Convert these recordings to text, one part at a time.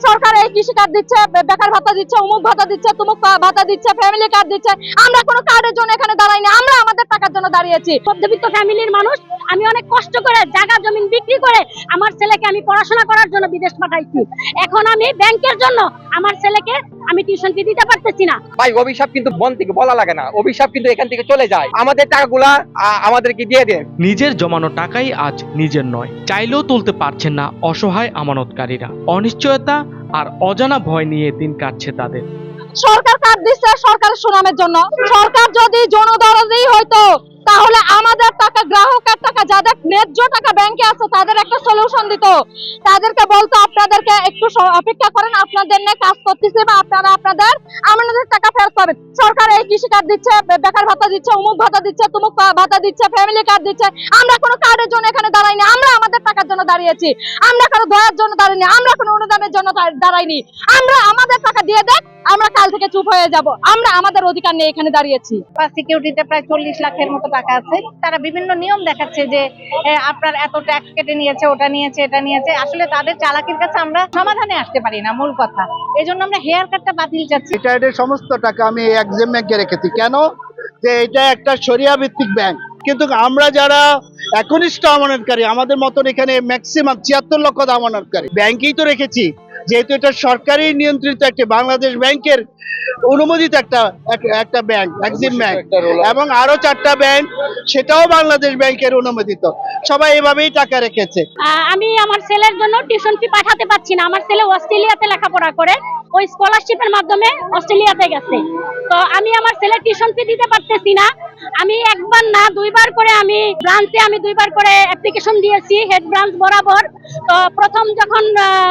সরকার এই কৃষি কার্ড দিচ্ছে, বেকার ভাতা দিচ্ছে, অমুক ভাতা দিচ্ছে, তুমুক ভাতা দিচ্ছে, ফ্যামিলি কার্ড দিচ্ছে। আমরা কোনো কার্ডের জন্য এখানে দাঁড়াইনি, আমরা আমাদের টাকার জন্য দাঁড়িয়েছি। মধ্যবিত্ত ফ্যামিলির মানুষ, আমি অনেক কষ্ট করে জায়গা জমি বিক্রি করে আমার ছেলেকে আমি পড়াশোনা করার জন্য বিদেশ পাঠাইছি। এখন আমি ব্যাংকের জন্য আমার ছেলেকে আমি টিউশন ফি দিতে পারতেছি না। ভাই অভিশাপ কিন্তু মন থেকে বলা লাগে না, অভিশাপ কিন্তু এখান থেকে চলে যায়। আমাদের টাকাগুলা আমাদেরকে দিয়ে দেন। নিজের জমানো টাকাই আজ নিজের নয়, চাইলেও তুলতে পারছেন না অসহায় আমানতকারীরা। অনিশ্চয়তা আর অজানা ভয় নিয়ে দিন কাটছে তাদের। সরকার কার্ড দিচ্ছে সরকারের সুনামের জন্য। সরকার যদি জনদরদি হইতো তাহলে আমাদের টাকা, গ্রাহকের টাকা, যাদের ন্যায্য টাকা ব্যাংকে আছে তাদের একটা সলিউশন দিত। তাদেরকে বলতো আপনাদেরকে একটু অপেক্ষা করেন, আপনাদের নিয়ে কাজ করতেছি বা আপনারা আপনাদের আমাদের টাকা ফেরত পাবেন। সরকার এই কৃষি কার্ড দিচ্ছে, বেকার ভাতা দিচ্ছে, অমুক ভাতা দিচ্ছে, তুমুক ভাতা দিচ্ছে, ফ্যামিলি কার্ড দিচ্ছে। আমরা কোনো কার্ডের জন্য এখানে দাঁড়াইনি, আমরা আমাদের টাকার জন্য দাঁড়িয়েছি। আমরা কোনো দয়ার জন্য দাঁড়াইনি, আমরা কোনো অনুদানের জন্য দাঁড়াইনি। আমরা আমাদের টাকা দিয়ে দেখ, আমরা কাল থেকে চুপ হয়ে যাব। আমরা আমাদের অধিকার নিয়ে এখানে দাঁড়িয়েছি। সিকিউরিটিতে প্রায় 40 লাখের মতো টাকা আছে। তারা বিভিন্ন নিয়ম দেখাচ্ছে যে আপনার এত ট্যাক্স কেটে নিয়েছে, ওটা নিয়েছে, এটা নিয়েছে। আসলে তাদের চালাকির কাছে আমরা সমাধানে আসতে পারি না, মূল কথা। এই জন্য আমরা হেয়ার কাটটা বাতিল চাচ্ছি। রিটায়ার্ডের সমস্ত টাকা আমি এক্সাম ব্যাংকে রেখেছি। কেন? যে এটা একটা শরিয়া ভিত্তিক ব্যাংক। কিন্তু আমরা যারা একনিষ্ঠ আমানতকারী, আমাদের মতন এখানে ম্যাক্সিমাম 76 লক্ষ আমানতকারী, ব্যাংকেই তো রেখেছি। যেহেতু এটা সরকারি নিয়ন্ত্রিত একটা বাংলাদেশ ব্যাংকের অনুমোদিত একটা ব্যাংক, এক্সিম ব্যাংক, এবং আরো 4টা ব্যাংক সেটাও বাংলাদেশ ব্যাংকের অনুমোদিত। সবাই এভাবেই টাকা রেখেছে। আমি আমার ছেলের জন্য টিউশন ফি পাঠাতে পারছি না। আমার ছেলে অস্ট্রেলিয়াতে লেখাপড়া করে, ওই স্কলারশিপের মাধ্যমে অস্ট্রেলিয়াতে গেছে। তো আমি আমার ছেলের টিউশন ফি দিতে পারতেছি না। আমি একবার না দুইবার করে আমি ব্রাঞ্চে দুইবার করে অ্যাপ্লিকেশন দিয়েছি, হেড ব্রাঞ্চ বরাবর। তো প্রথম যখন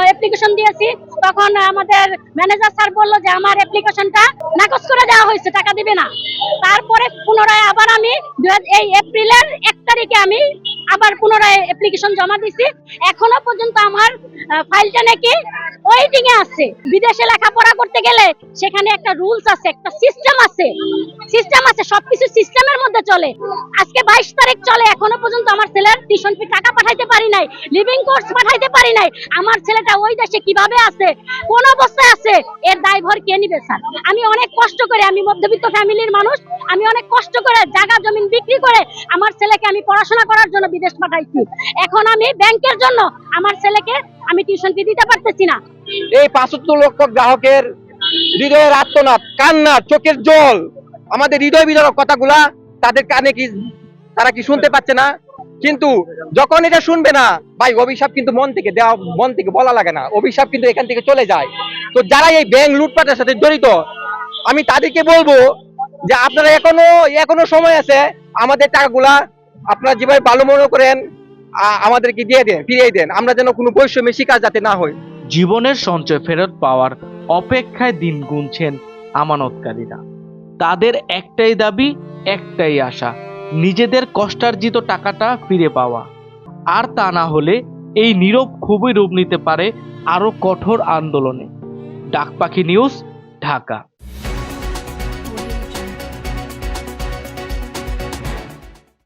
অ্যাপ্লিকেশন দিয়েছি তখন আমাদের ম্যানেজার স্যার বলল যে আমার অ্যাপ্লিকেশনটা নাকচ করে দেওয়া হয়েছে, টাকা দিবে না। তারপরে পুনরায় আবার আমি এই এপ্রিলের 1 তারিখে আমি আবার পুনরায় অ্যাপ্লিকেশন জমা দিছি। এখনো পর্যন্ত আমার ফাইলটা নাকি ওয়েটিং এ আছে। বিদেশে লেখাপড়া করতে গেলে সেখানে একটা রুলস আছে, একটা সিস্টেম আছে, সবকিছু সিস্টেমের মধ্যে চলে। আজকে 22 তারিখ চলে, এখনো পর্যন্ত আমার ছেলের টিউশন ফি টাকা পাঠাইতে পারি নাই, লিভিং কোর্স পাঠাইতে পারি নাই। আমার ছেলেটা ওই দেশে কিভাবে আছে, কোন অবস্থায় আছে, এর দায়ভার কে নিবে স্যার? আমি অনেক কষ্ট করে, আমি মধ্যবিত্ত ফ্যামিলির মানুষ, আমি অনেক কষ্ট করে জায়গা জমি বিক্রি করে আমার ছেলেকে আমি পড়াশোনা করার জন্য বিদেশ পাঠাইছি। এখন আমি ব্যাংকের জন্য আমার ছেলেকে আমি টিউশন ফি দিতে পারতেছি না। এই 75 লক্ষ গ্রাহকের হৃদয়ের আর্তনাদ, কান্না, চোখের জল, আমাদের হৃদয় বিদারক কথাগুলা তাদের কানে কি, তারা কি শুনতে পাচ্ছে না? কিন্তু যখন এটা শুনবে না ভাই, অভিশাপ কিন্তু মন থেকে বলা লাগে না, অভিশাপ কিন্তু এখান থেকে চলে যায়। তো যারা এই ব্যাংক লুটপাটের সাথে জড়িত, আমি তাদেরকে বলবো যে আপনারা এখনো সময় আছে। আমাদের টাকাগুলা আপনারা যেভাবে ভালো মনে করেন আমাদেরকে দিয়ে দেন, ফিরিয়ে দেন। আমরা যেন কোনো বৈষম্যের শিকার যাতে না হই। জীবনের সঞ্চয় ফেরত পাওয়ার অপেক্ষায় দিন গুনছেন আমানতকারীরা। তাদের একটাই দাবি, একটাই আশা, নিজেদের কষ্টার্জিত টাকাটা ফিরে পাওয়া। আর তা না হলে এই নীরব খুবই রূপ নিতে পারে আরো কঠোর আন্দোলনে। ডাকপাখি নিউজ, ঢাকা।